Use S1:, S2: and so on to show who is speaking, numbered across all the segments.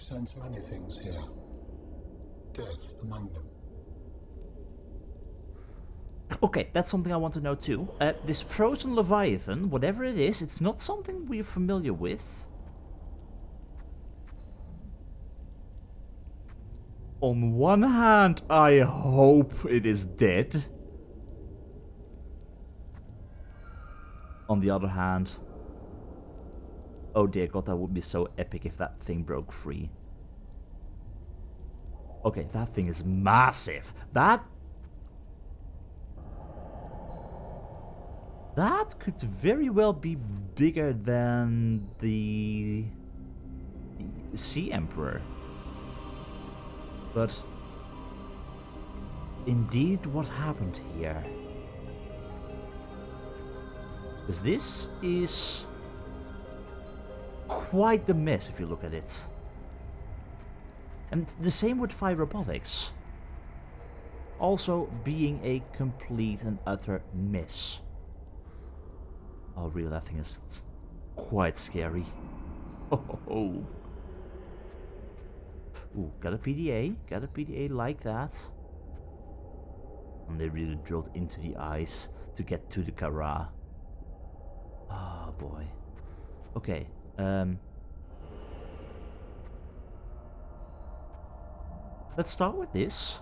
S1: sense many things here. Death among them.
S2: Okay, that's something I want to know too. This Frozen Leviathan, whatever it is, it's not something we're familiar with. On one hand, I hope it is dead. On the other hand, oh dear god, that would be so epic if that thing broke free. Okay, that thing is massive. That could very well be bigger than the Sea Emperor. But indeed, what happened here? Because this is quite the mess if you look at it. And the same with Fire Robotics. Also being a complete and utter mess. Oh, really, that thing is quite scary. Oh. Ooh, got a PDA like that. And they really drilled into the ice to get to the Kharaa. Oh boy. Okay, let's start with this.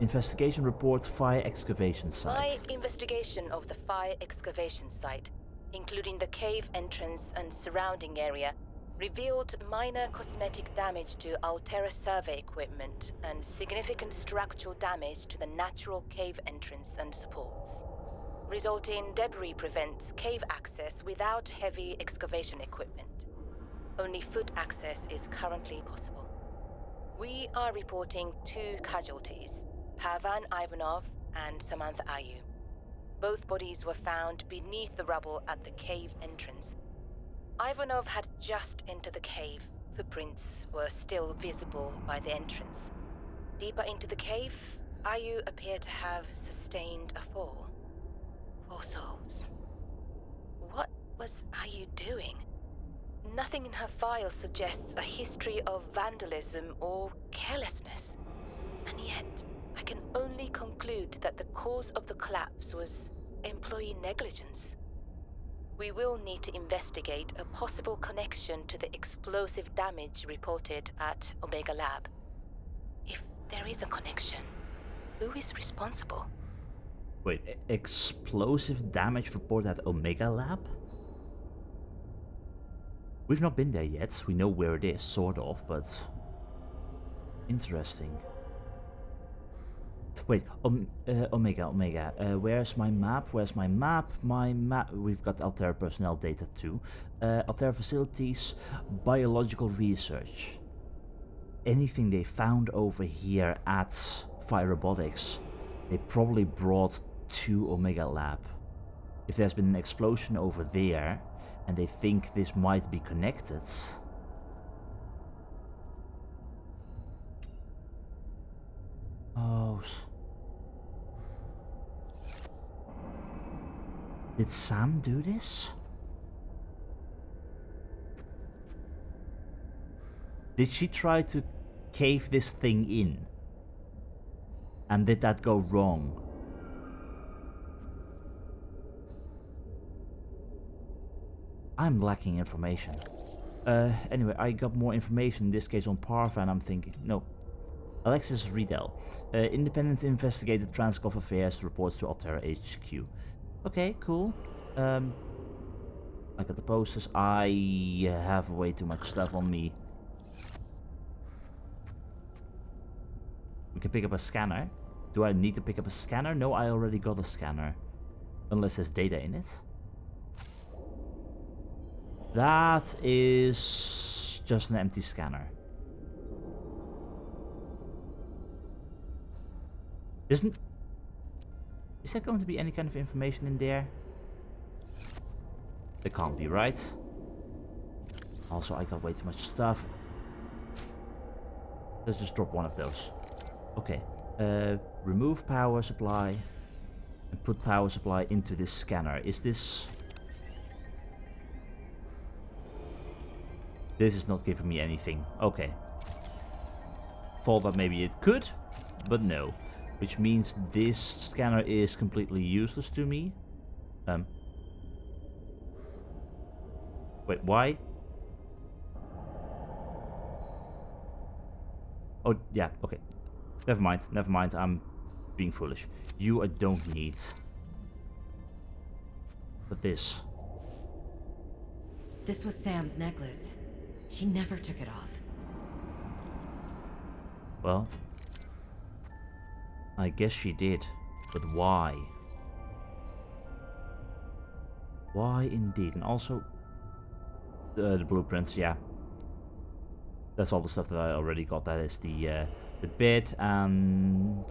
S2: Investigation report fire excavation site.
S3: My investigation of the fire excavation site, including the cave entrance and surrounding area, revealed minor cosmetic damage to Altera survey equipment and significant structural damage to the natural cave entrance and supports. Resulting debris prevents cave access without heavy excavation equipment. Only foot access is currently possible. We are reporting 2 casualties, Pavan Ivanov and Samantha Ayu. Both bodies were found beneath the rubble at the cave entrance. Ivanov had just entered the cave. Footprints were still visible by the entrance. Deeper into the cave, Ayu appeared to have sustained a fall. Poor souls. What was Ayu doing? Nothing in her file suggests a history of vandalism or carelessness. And yet, I can only conclude that the cause of the collapse was employee negligence. We will need to investigate a possible connection to the explosive damage reported at Omega Lab. If there is a connection, who is responsible?
S2: Wait, explosive damage report at Omega Lab? We've not been there yet. We know where it is, sort of, but interesting. Wait, Omega. Where's my map? My map. We've got Altera personnel data too. Altera facilities, biological research. Anything they found over here at Fire Robotics, they probably brought to Omega Lab. If there's been an explosion over there, and they think this might be connected. Oh. Did Sam do this? Did she try to cave this thing in? And did that go wrong? I'm lacking information. Anyway, I got more information, in this case on Parva, and I'm thinking, no. Alexis Riedel, independent investigator, Transgov Affairs, reports to Altera HQ. Okay, cool. I got the posters. I have way too much stuff on me. We can pick up a scanner. Do I need to pick up a scanner? No, I already got a scanner. Unless there's data in it. That is just an empty scanner. Is there going to be any kind of information in there? There can't be, right? Also, I got way too much stuff. Let's just drop one of those. Okay. Remove power supply and put power supply into this scanner. Is this... This is not giving me anything. Okay. Thought that maybe it could, but no. Which means this scanner is completely useless to me. Wait, why? Oh, yeah, okay. Never mind, I'm being foolish. You I don't need. But this.
S4: This was Sam's necklace. She never took it off.
S2: Well, I guess she did. But why? Why indeed? And also, the blueprints, yeah. That's all the stuff that I already got. That is the bed and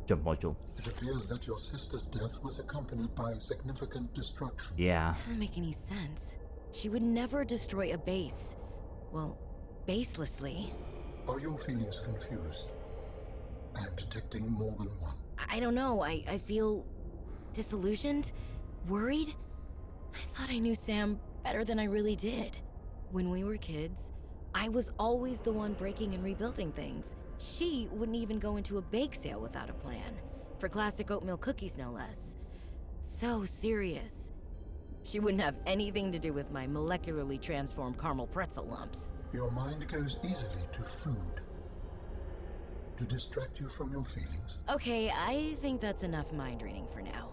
S2: jump module.
S1: It appears that your sister's death was accompanied by significant destruction.
S2: Yeah.
S4: Doesn't make any sense. She would never destroy a base. Well, baselessly.
S1: Are your feelings confused? I am detecting more than one.
S4: I don't know. I feel disillusioned, worried. I thought I knew Sam better than I really did. When we were kids, I was always the one breaking and rebuilding things. She wouldn't even go into a bake sale without a plan. For classic oatmeal cookies, no less. So serious. She wouldn't have anything to do with my molecularly transformed caramel pretzel lumps.
S1: Your mind goes easily to food. To distract you from your feelings.
S4: Okay, I think that's enough mind reading for now.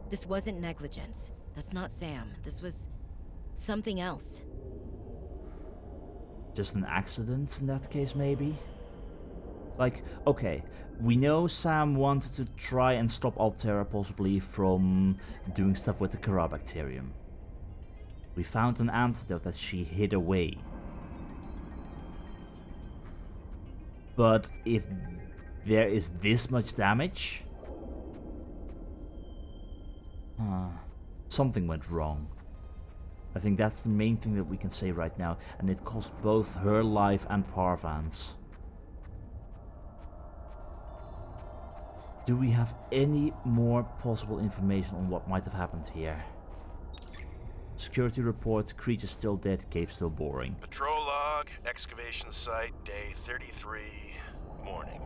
S4: This wasn't negligence. That's not Sam. This was something else.
S2: Just an accident in that case, maybe? Like, okay, we know Sam wanted to try and stop Altera possibly from doing stuff with the Kharaa bacterium. We found an antidote that she hid away. But if there is this much damage... something went wrong. I think that's the main thing that we can say right now, and it cost both her life and Parvan's. Do we have any more possible information on what might have happened here? Security report, creature still dead, cave still boring.
S5: Patrol log, excavation site, day 33, morning.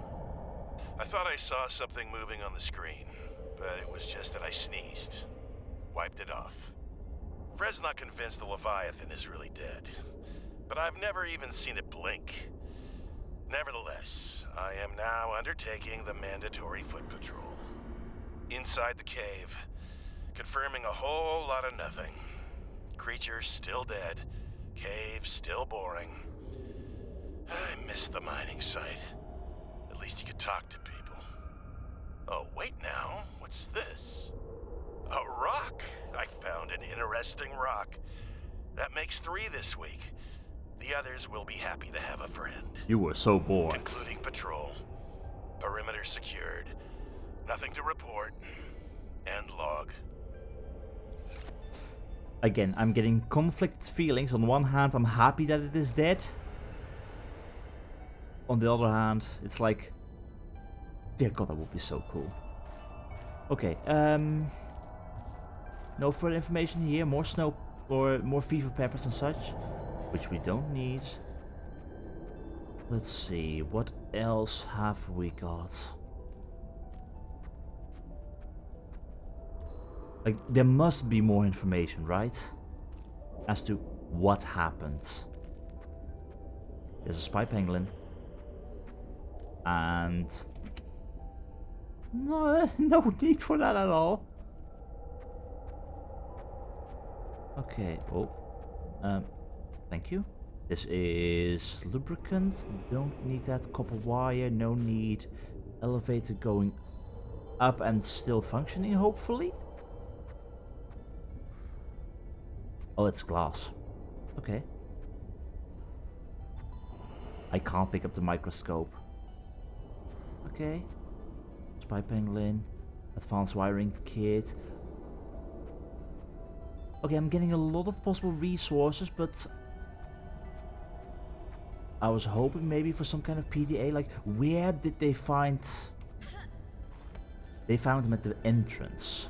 S5: I thought I saw something moving on the screen, but it was just that I sneezed. Wiped it off. Fred's not convinced the Leviathan is really dead, but I've never even seen it blink. Nevertheless, I am now undertaking the mandatory foot patrol. Inside the cave, confirming a whole lot of nothing. Creature still dead, cave still boring. I miss the mining site. At least you could talk to people. Oh, wait now, what's this? A rock! I found an interesting rock. That makes 3 this week. The others will be happy to have a friend.
S2: You were so bored.
S5: Concluding patrol. Perimeter secured. Nothing to report. End log.
S2: Again, I'm getting conflict feelings. On one hand, I'm happy that it is dead. On the other hand, it's like... Dear God, that would be so cool. Okay, no further information here. More snow or more fever peppers and such, which we don't need. Let's see, what else have we got? Like, there must be more information, right? As to what happened. There's a spy pangolin. And... No need for that at all. Okay, oh. Thank you. This is lubricant. Don't need that. Copper wire, no need. Elevator going up and still functioning, hopefully. Oh, it's glass. Okay. I can't pick up the microscope. Okay. Spy pangolin. Advanced wiring kit. Okay, I'm getting a lot of possible resources, but I was hoping maybe for some kind of PDA. Like, where did they find... They found them at the entrance.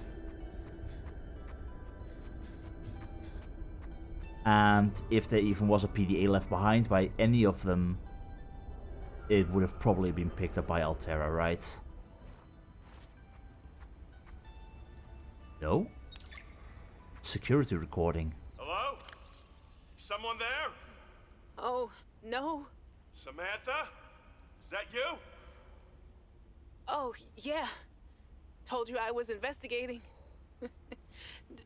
S2: And if there even was a PDA left behind by any of them, it would have probably been picked up by Altera, right? No? Security recording.
S5: Hello? Someone there?
S6: Oh, no.
S5: Samantha? Is that you?
S6: Oh, yeah. Told you I was investigating.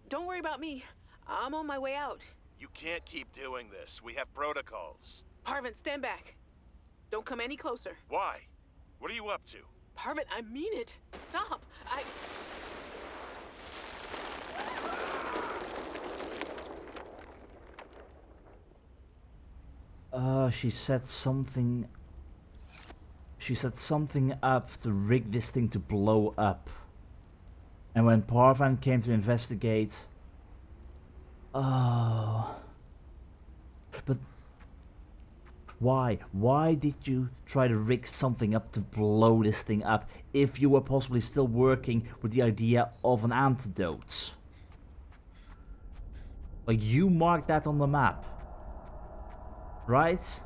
S6: Don't worry about me. I'm on my way out.
S5: You can't keep doing this. We have protocols.
S6: Parvin, stand back. Don't come any closer.
S5: Why? What are you up to?
S6: Parvin, I mean it. Stop.
S2: She said something... She set something up to rig this thing to blow up. And when Parvan came to investigate... Oh... But... Why? Why did you try to rig something up to blow this thing up if you were possibly still working with the idea of an antidote? Like, you marked that on the map. Right?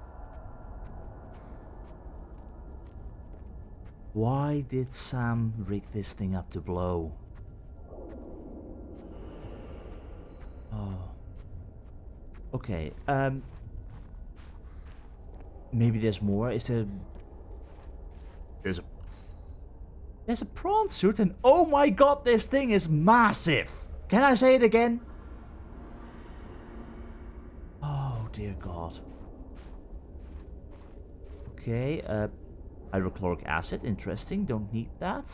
S2: Why did Sam rig this thing up to blow? Oh. Okay, maybe there's more. Is there... There's a prawn suit and oh my god, this thing is massive! Can I say it again? Oh dear god. Okay, hydrochloric acid, interesting, don't need that.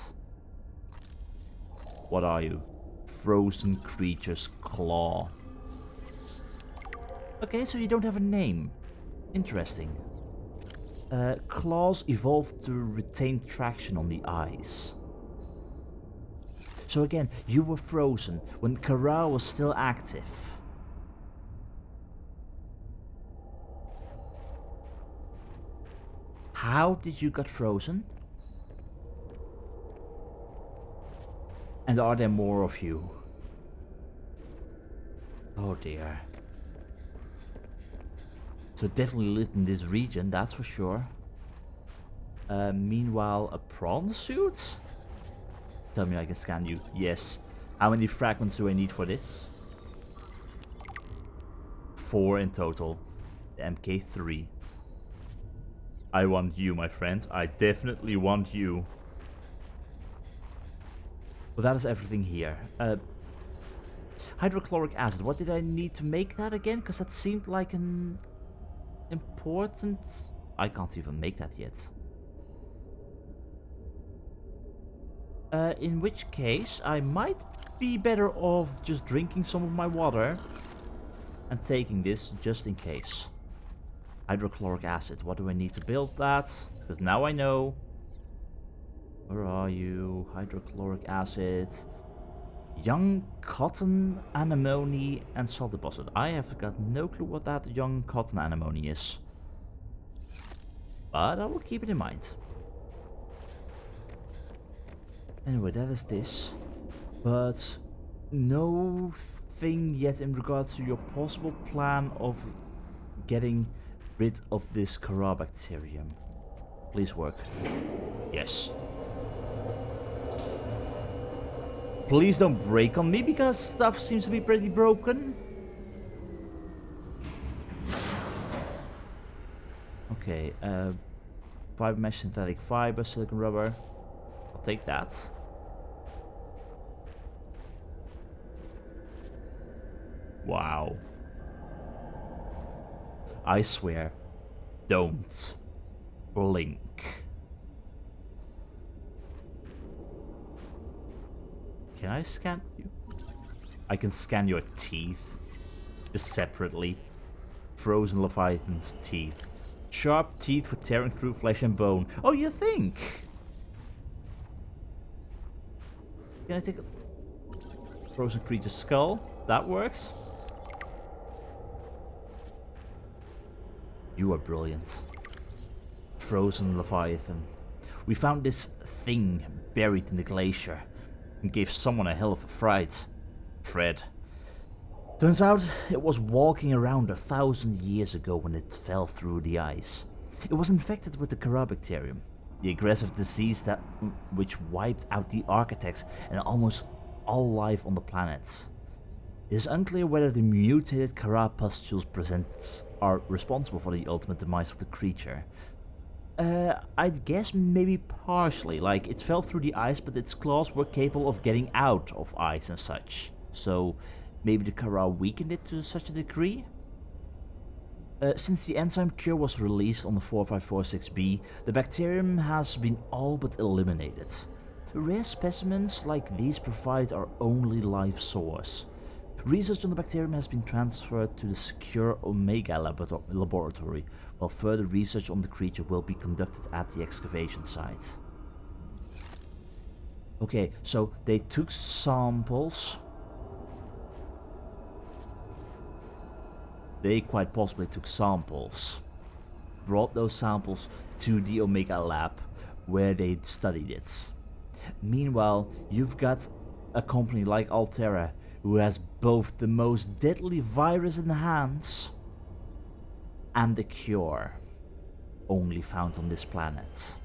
S2: What are you? Frozen creature's claw. Okay, so you don't have a name. Interesting. Claws evolved to retain traction on the ice. So again, you were frozen when Kharaa was still active. How did you get frozen? And are there more of you? Oh dear. So definitely lived in this region, that's for sure. Meanwhile, a prawn suit? Tell me I can scan you. Yes. How many fragments do I need for this? 4 in total. The MK3. I want you, my friend. I definitely want you. Well, that is everything here. Hydrochloric acid. What did I need to make that again? Because that seemed like an important... I can't even make that yet. In which case, I might be better off just drinking some of my water and taking this just in case. Hydrochloric acid. What do I need to build that? Because now I know. Where are you? Hydrochloric acid. Young cotton anemone and salt deposit. I have got no clue what that young cotton anemone is. But I will keep it in mind. Anyway, that is this. But no thing yet in regards to your possible plan of getting rid of this Kharaa bacterium. Please work. Yes. Please don't break on me because stuff seems to be pretty broken. Okay, fiber mesh, synthetic fiber, silicon rubber. I'll take that. Wow. I swear, don't blink. Can I scan you? I can scan your teeth. Just separately. Frozen Leviathan's teeth. Sharp teeth for tearing through flesh and bone. Oh, you think? Can I take a frozen creature's skull? That works. You are brilliant. Frozen Leviathan. We found this thing buried in the glacier and gave someone a hell of a fright. Fred. Turns out it was walking around 1,000 years ago when it fell through the ice. It was infected with the Kharaa bacterium, the aggressive disease which wiped out the architects and almost all life on the planet. It is unclear whether the mutated Kharaa pustules presents are responsible for the ultimate demise of the creature. I'd guess maybe partially, like it fell through the ice but its claws were capable of getting out of ice and such. So maybe the Kharaa weakened it to such a degree? Since the enzyme cure was released on the 4546b, the bacterium has been all but eliminated. Rare specimens like these provide our only life source. Research on the bacterium has been transferred to the secure Omega laboratory, while further research on the creature will be conducted at the excavation site. Okay, so they took samples. They quite possibly took samples, brought those samples to the Omega lab where they studied it. Meanwhile, you've got a company like Altera who has both the most deadly virus in hands and the cure, only found on this planet.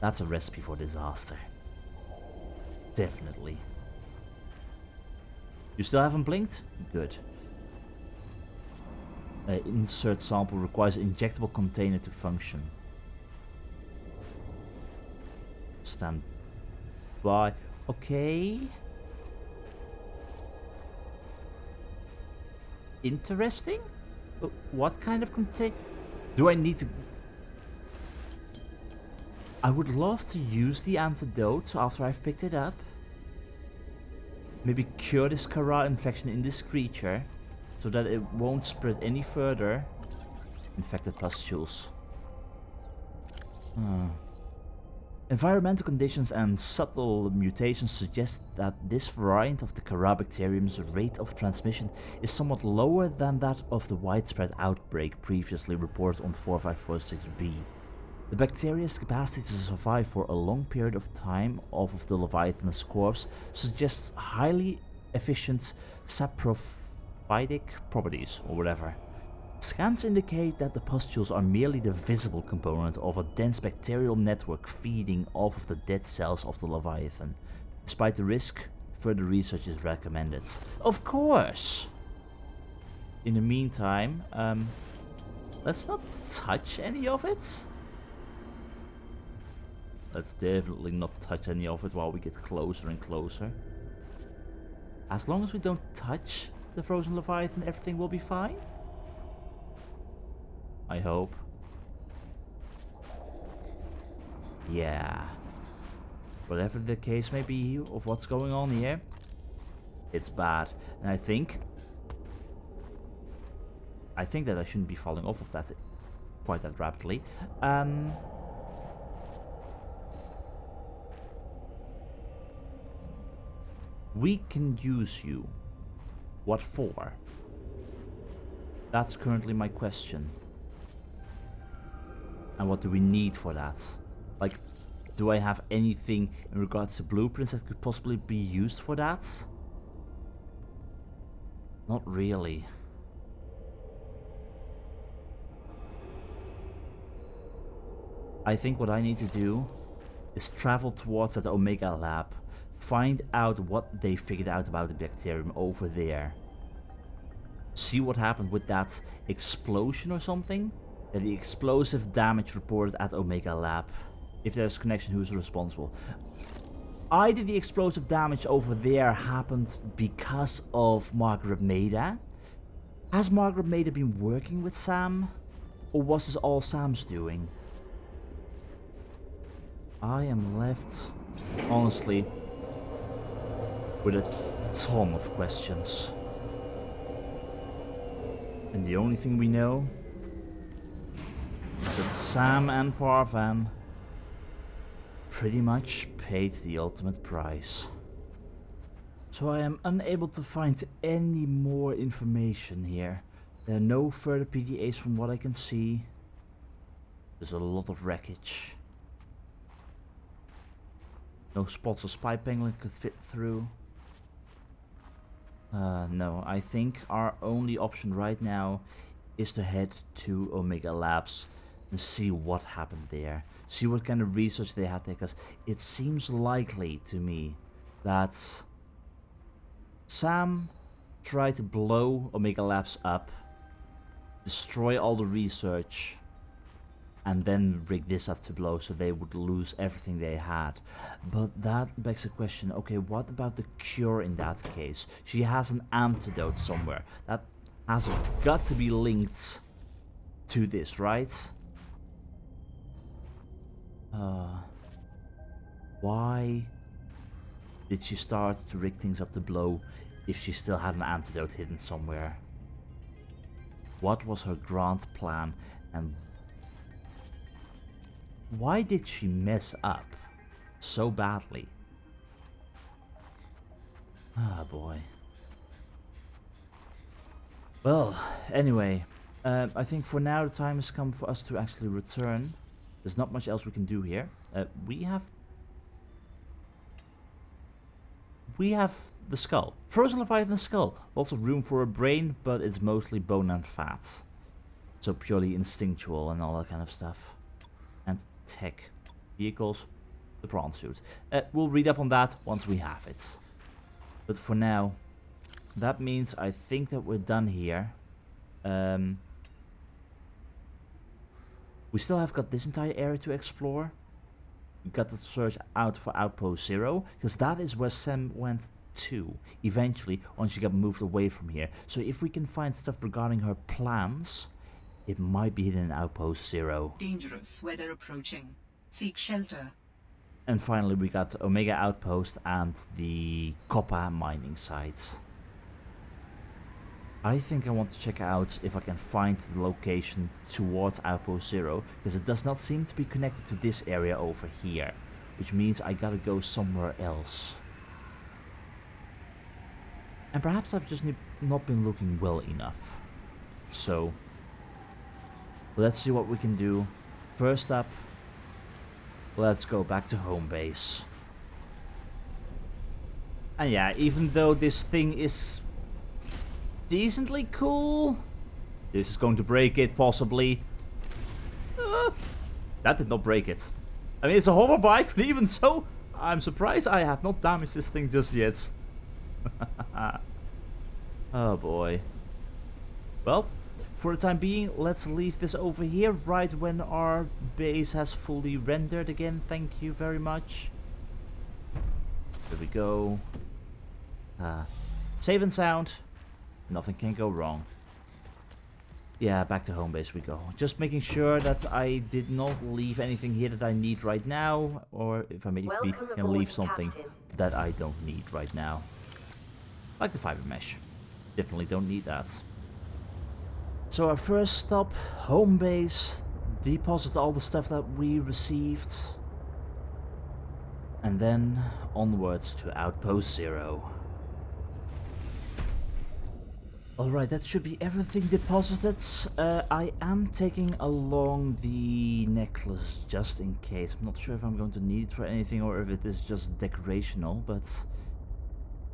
S2: That's a recipe for disaster. Definitely. You still haven't blinked? Good. Insert sample requires an injectable container to function. Stand by. Okay. Interesting. What kind of container? Do I need to... I would love to use the antidote after I've picked it up. Maybe cure this Kharaa infection in this creature, so that it won't spread any further. Infected pustules. Environmental conditions and subtle mutations suggest that this variant of the Kharaa bacterium's rate of transmission is somewhat lower than that of the widespread outbreak previously reported on 4546b. The bacteria's capacity to survive for a long period of time off of the Leviathan's corpse suggests highly efficient saprophytic properties, or whatever. Scans indicate that the pustules are merely the visible component of a dense bacterial network feeding off of the dead cells of the Leviathan. Despite the risk, further research is recommended. Of course! In the meantime, let's not touch any of it. Let's definitely not touch any of it while we get closer and closer. As long as we don't touch the Frozen Leviathan, everything will be fine. I hope. Yeah. Whatever the case may be of what's going on here, it's bad. And I think that I shouldn't be falling off of that quite that rapidly. We can use you. What for? That's currently my question. And what do we need for that? Like, do I have anything in regards to blueprints that could possibly be used for that? Not really. I think what I need to do is travel towards that Omega lab, find out what they figured out about the bacterium over there. See what happened with that explosion or something? The explosive damage reported at Omega Lab. If there's a connection, who's responsible? Either the explosive damage over there happened because of Margaret Maida. Has Margaret Maida been working with Sam? Or was this all Sam's doing? I am left, honestly, with a ton of questions. And the only thing we know is that Sam and Parvan pretty much paid the ultimate price. So I am unable to find any more information here. There are no further PDAs from what I can see. There's a lot of wreckage. No spots a spy penguin could fit through. No, I think our only option right now is to head to Omega Labs and see what happened there. See what kind of research they had there, because it seems likely to me that Sam tried to blow Omega Labs up, destroy all the research, and then rig this up to blow so they would lose everything they had. But that begs the question, okay, what about the cure in that case? She has an antidote somewhere. That has got to be linked to this, right? Why did she start to rig things up to blow if she still had an antidote hidden somewhere? What was her grand plan, and why did she mess up so badly? Ah, boy. Well, anyway, I think for now the time has come for us to actually return. There's not much else we can do here. We have the skull. Frozen Leviathan skull. Lots of room for a brain, but it's mostly bone and fat. So purely instinctual and all that kind of stuff. And tech. Vehicles. The prawn suit. We'll read up on that once we have it. But for now, that means I think that we're done here. We still have got this entire area to explore. We got to search out for Outpost Zero, because that is where Sam went to, eventually, once she got moved away from here. So if we can find stuff regarding her plans, it might be hidden in Outpost Zero.
S7: Dangerous weather approaching. Seek shelter.
S2: And finally we got Omega Outpost and the copper mining site. I think I want to check out if I can find the location towards Outpost Zero, because it does not seem to be connected to this area over here, which means I gotta go somewhere else. And perhaps I've just not been looking well enough. So, let's see what we can do. First up, let's go back to home base. And yeah, even though this thing is decently cool, this is going to break it, possibly. That did not break it. I mean, it's a hover bike, but even so, I'm surprised I have not damaged this thing just yet. Oh boy. Well, for the time being, let's leave this over here right when our base has fully rendered again. Thank you very much. There we go. Save and sound. Nothing can go wrong. Yeah, back to home base we go. Just making sure that I did not leave anything here that I need right now, or if I maybe can leave something that I don't need right now. Like the fiber mesh. Definitely don't need that. So our first stop, home base. Deposit all the stuff that we received. And then onwards to Outpost Zero. Alright, that should be everything deposited. I am taking along the necklace just in case. I'm not sure if I'm going to need it for anything or if it is just decorational, but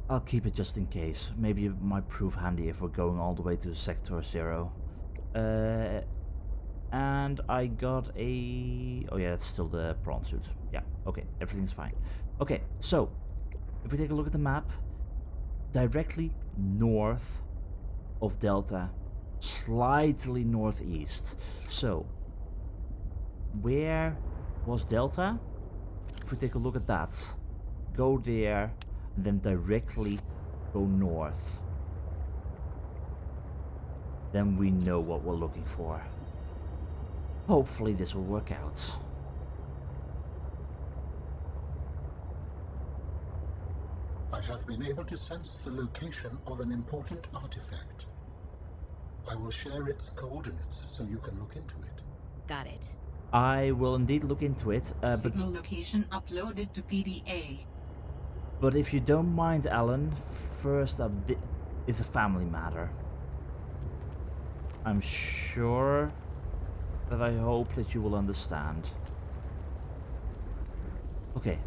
S2: I'll keep it just in case. Maybe it might prove handy if we're going all the way to Sector Zero. And I got a... oh yeah, it's still the prawn suit. Yeah, okay, everything's fine. Okay, so, if we take a look at the map, directly north of Delta, slightly northeast. So, where was Delta? If we take a look at that, go there, and then directly go north. Then we know what we're looking for. Hopefully this will work out.
S1: I have been able to sense the location of an important artifact. I will share its coordinates so you can look into it.
S4: Got it.
S2: I will indeed look into it,
S7: Signal location uploaded to PDA.
S2: but if you don't mind, Alan, first up, it's a family matter. I'm sure that I hope that you will understand. Okay,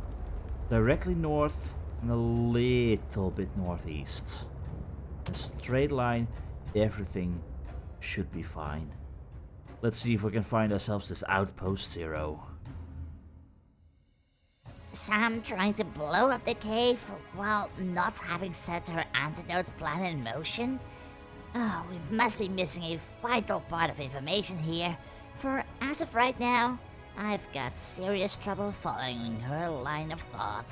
S2: directly north and a little bit northeast. A straight line, everything should be fine. Let's see if we can find ourselves this outpost 0.
S8: Sam trying to blow up the cave while not having set her antidote plan in motion? Oh, we must be missing a vital part of information here, for as of right now, I've got serious trouble following her line of thought.